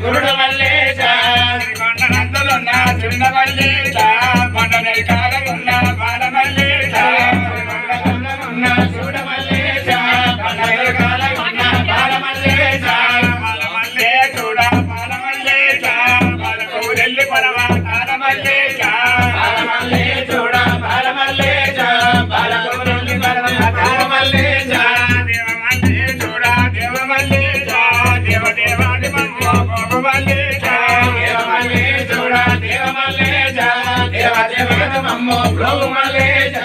గురుడు మల్లేశ కొండనందులున్న చిన్న మల్లేశ కొండని కాలమున్న బాల మల్లేశ కొండనున్న చూడ మల్లేశ కొండని కాలమున్న బాల మల్లేశ బాల మల్లే చూడ బాల మల్లేశ బాల కూరెల్లి పరవ కాల మల్లేశ బాల మల్లే చూడ బాల మల్లేశ బాల కూరెల్లి పరవ కాల మల్లేశ దేవ మల్లే చూడ దేవ మల్లేశ దేవ దేవాది మల్లే చూడ దేవ మల్లేశ దేవ దేవ మమ్మో ప్రభు మల్లేశ